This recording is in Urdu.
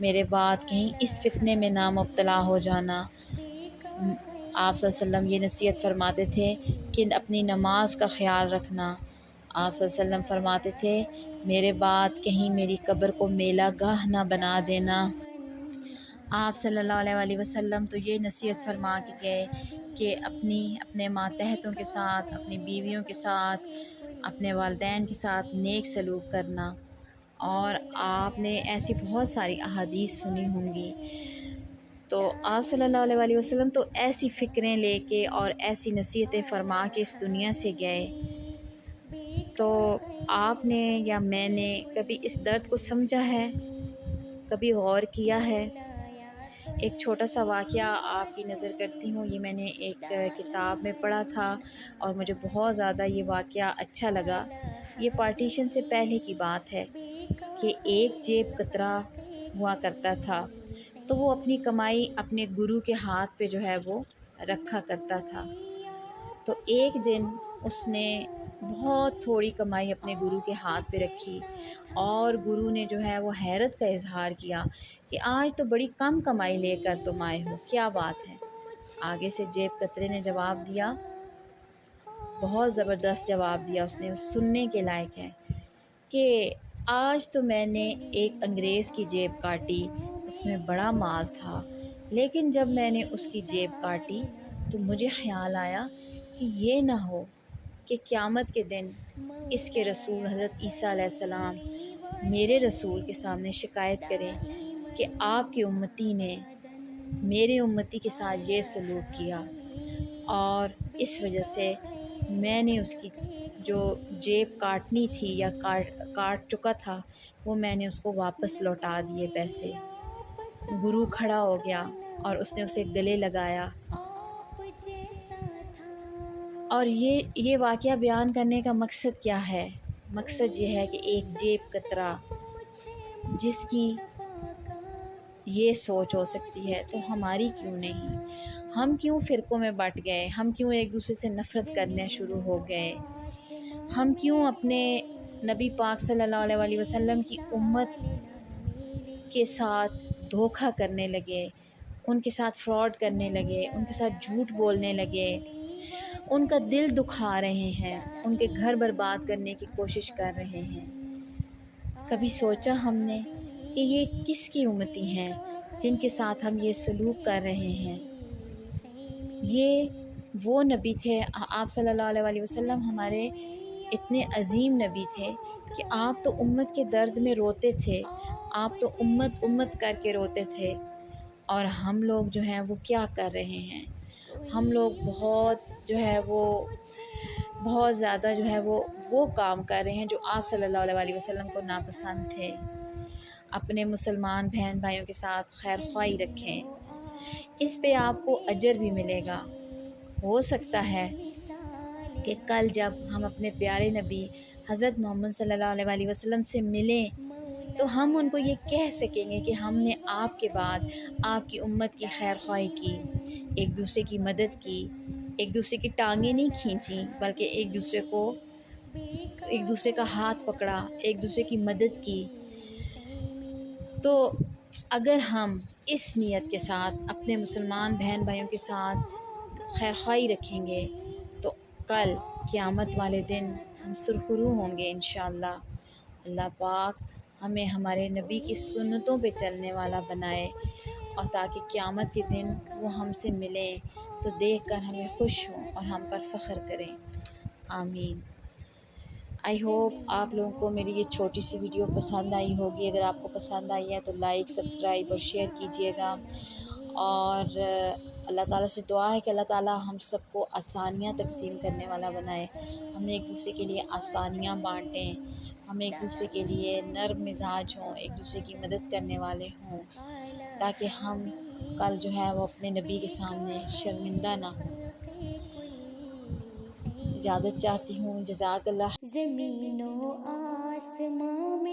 میرے بعد کہیں اس فتنے میں نہ مبتلا ہو جانا۔ آپ صلی اللہ علیہ وسلم یہ نصیحت فرماتے تھے کہ اپنی نماز کا خیال رکھنا۔ آپ صلی اللہ علیہ وسلم فرماتے تھے میرے بعد کہیں میری قبر کو میلہ گاہ نہ بنا دینا۔ آپ صلی اللہ علیہ وآلہ وسلم تو یہ نصیحت فرما کے گئے کہ اپنے ماتحتوں کے ساتھ، اپنی بیویوں کے ساتھ، اپنے والدین کے ساتھ نیک سلوک کرنا۔ اور آپ نے ایسی بہت ساری احادیث سنی ہوں گی۔ تو آپ صلی اللہ علیہ وآلہ وسلم تو ایسی فکریں لے کے اور ایسی نصیحتیں فرما کے اس دنیا سے گئے۔ تو آپ نے یا میں نے کبھی اس درد کو سمجھا ہے؟ کبھی غور کیا ہے؟ ایک چھوٹا سا واقعہ آپ کی نظر کرتی ہوں، یہ میں نے ایک کتاب میں پڑھا تھا اور مجھے بہت زیادہ یہ واقعہ اچھا لگا۔ یہ پارٹیشن سے پہلے کی بات ہے کہ ایک جیب کترا ہوا کرتا تھا، تو وہ اپنی کمائی اپنے گرو کے ہاتھ پہ جو ہے وہ رکھا کرتا تھا۔ تو ایک دن اس نے بہت تھوڑی کمائی اپنے گرو کے ہاتھ پہ رکھی اور گرو نے جو ہے وہ حیرت کا اظہار کیا کہ آج تو بڑی کم کمائی لے کر تم آئے ہو، کیا بات ہے؟ آگے سے جیب کترے نے جواب دیا، بہت زبردست جواب دیا اس نے، سننے کے لائق ہے، کہ آج تو میں نے ایک انگریز کی جیب کاٹی، اس میں بڑا مال تھا، لیکن جب میں نے اس کی جیب کاٹی تو مجھے خیال آیا کہ یہ نہ ہو کہ قیامت کے دن اس کے رسول حضرت عیسیٰ علیہ السلام میرے رسول کے سامنے شکایت کریں کہ آپ کی امتی نے میرے امتی کے ساتھ یہ سلوک کیا، اور اس وجہ سے میں نے اس کی جو جیب کاٹنی تھی یا کاٹ چکا تھا وہ میں نے اس کو واپس لوٹا دیے پیسے۔ گرو کھڑا ہو گیا اور اس نے اسے گلے لگایا۔ اور یہ واقعہ بیان کرنے کا مقصد کیا ہے؟ مقصد یہ ہے کہ ایک جیب کترا جس کی یہ سوچ ہو سکتی ہے تو ہماری کیوں نہیں؟ ہم کیوں فرقوں میں بٹ گئے؟ ہم کیوں ایک دوسرے سے نفرت کرنے شروع ہو گئے؟ ہم کیوں اپنے نبی پاک صلی اللہ علیہ وآلہ وسلم کی امت کے ساتھ دھوکہ کرنے لگے، ان کے ساتھ فراڈ کرنے لگے، ان کے ساتھ جھوٹ بولنے لگے، ان کا دل دکھا رہے ہیں، ان کے گھر برباد کرنے کی کوشش کر رہے ہیں؟ کبھی سوچا ہم نے کہ یہ کس کی امتی ہیں جن کے ساتھ ہم یہ سلوک کر رہے ہیں؟ یہ وہ نبی تھے، آپ صلی اللہ علیہ وآلہ وسلم ہمارے اتنے عظیم نبی تھے کہ آپ تو امت کے درد میں روتے تھے، آپ تو امت امت کر کے روتے تھے، اور ہم لوگ جو ہیں وہ کیا کر رہے ہیں؟ ہم لوگ بہت زیادہ جو ہے وہ کام کر رہے ہیں جو آپ صلی اللہ علیہ وآلہ وسلم کو ناپسند تھے۔ اپنے مسلمان بہن بھائیوں کے ساتھ خیر خواہی رکھیں، اس پہ آپ کو اجر بھی ملے گا۔ ہو سکتا ہے کہ کل جب ہم اپنے پیارے نبی حضرت محمد صلی اللہ علیہ وآلہ وسلم سے ملیں تو ہم ان کو یہ کہہ سکیں گے کہ ہم نے آپ کے بعد آپ کی امت کی خیر خواہی کی، ایک دوسرے کی مدد کی، ایک دوسرے کی ٹانگیں نہیں کھینچیں بلکہ ایک دوسرے کا ہاتھ پکڑا، ایک دوسرے کی مدد کی۔ تو اگر ہم اس نیت کے ساتھ اپنے مسلمان بہن بھائیوں کے ساتھ خیر خواہی رکھیں گے تو کل قیامت والے دن ہم سرخرو ہوں گے انشاءاللہ۔ اللہ پاک ہمیں ہمارے نبی کی سنتوں پہ چلنے والا بنائے، اور تاکہ قیامت کے دن وہ ہم سے ملیں تو دیکھ کر ہمیں خوش ہوں اور ہم پر فخر کریں۔ آمین۔ آئی ہوپ آپ لوگوں کو میری یہ چھوٹی سی ویڈیو پسند آئی ہوگی۔ اگر آپ کو پسند آئی ہے تو لائک، سبسکرائب اور شیئر کیجیے گا، اور اللہ تعالیٰ سے دعا ہے کہ اللہ تعالیٰ ہم سب کو آسانیاں تقسیم کرنے والا بنائے، ہم ایک دوسرے کے لیے آسانیاں بانٹیں، ہم ایک دوسرے کے لیے نرم مزاج ہوں، ایک دوسرے کی مدد کرنے والے ہوں، تاکہ ہم کل جو ہے وہ اپنے نبی کے سامنے شرمندہ نہ ہوں۔ اجازت چاہتی ہوں، جزاک اللہ۔ زمین و آسمان